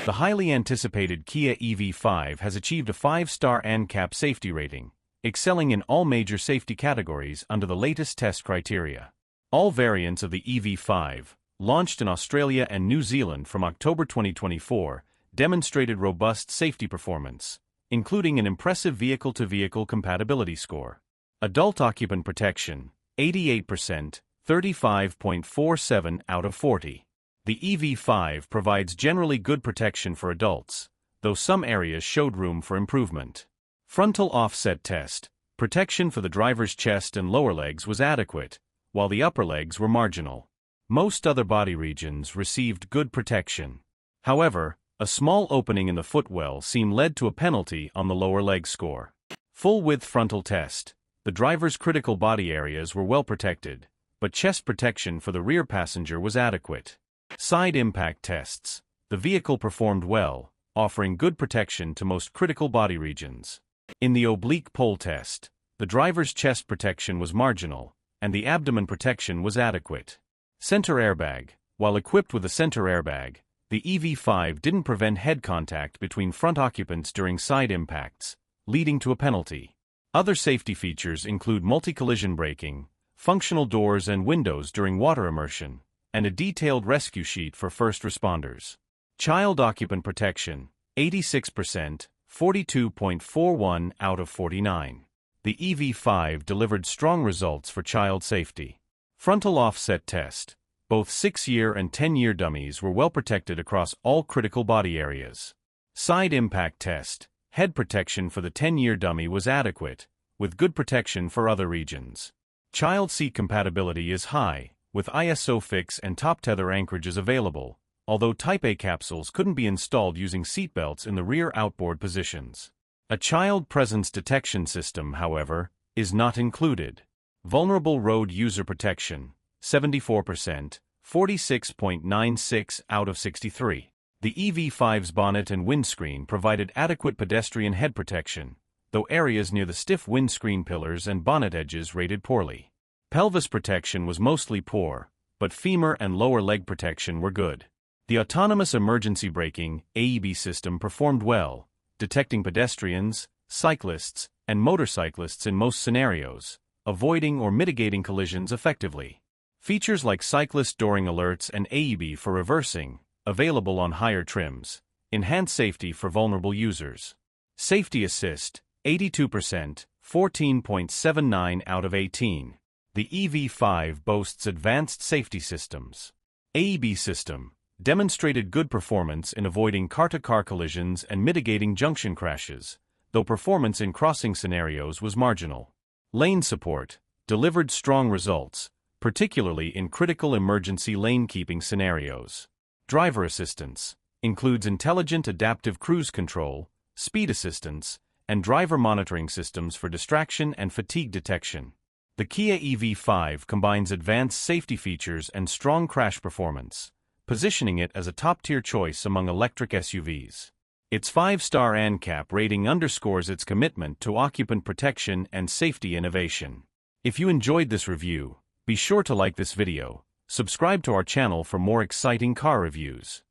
The highly anticipated Kia EV5 has achieved a 5-star ANCAP safety rating, excelling in all major safety categories under the latest test criteria. All variants of the EV5, launched in Australia and New Zealand from October 2024, demonstrated robust safety performance, including an impressive vehicle-to-vehicle compatibility score. Adult occupant protection, 88%, 35.47 out of 40. The EV5 provides generally good protection for adults, though some areas showed room for improvement. Frontal offset test, protection for the driver's chest and lower legs was adequate, while the upper legs were marginal. Most other body regions received good protection. However, a small opening in the footwell seam led to a penalty on the lower leg score. Full-width frontal test, the driver's critical body areas were well protected, but chest protection for the rear passenger was adequate. Side impact tests, the vehicle performed well, offering good protection to most critical body regions. In the oblique pole test, the driver's chest protection was marginal, and the abdomen protection was adequate. Center airbag, while equipped with a center airbag, the EV5 didn't prevent head contact between front occupants during side impacts, leading to a penalty. Other safety features include multi-collision braking, functional doors and windows during water immersion, and a detailed rescue sheet for first responders. Child occupant protection, 86%, 42.41 out of 49. The EV5 delivered strong results for child safety. Frontal offset test, both 6-year and 10-year dummies were well protected across all critical body areas. Side impact test, head protection for the 10-year dummy was adequate, with good protection for other regions. Child seat compatibility is high, with ISO fix and top tether anchorages available, although Type A capsules couldn't be installed using seatbelts in the rear outboard positions. A child presence detection system, however, is not included. Vulnerable road user protection, 74%, 46.96 out of 63. The EV5's bonnet and windscreen provided adequate pedestrian head protection, though areas near the stiff windscreen pillars and bonnet edges rated poorly. Pelvis protection was mostly poor, but femur and lower leg protection were good. The autonomous emergency braking (AEB) system performed well, detecting pedestrians, cyclists, and motorcyclists in most scenarios, avoiding or mitigating collisions effectively. Features like cyclist dooring alerts and AEB for reversing, available on higher trims, enhance safety for vulnerable users. Safety assist, 82%, 14.79 out of 18. The EV5 boasts advanced safety systems. AEB system demonstrated good performance in avoiding car-to-car collisions and mitigating junction crashes, though performance in crossing scenarios was marginal. Lane support delivered strong results, particularly in critical emergency lane-keeping scenarios. Driver assistance includes intelligent adaptive cruise control, speed assistance, and driver monitoring systems for distraction and fatigue detection. The Kia EV5 combines advanced safety features and strong crash performance, positioning it as a top-tier choice among electric SUVs. Its 5-star ANCAP rating underscores its commitment to occupant protection and safety innovation. If you enjoyed this review, be sure to like this video, subscribe to our channel for more exciting car reviews.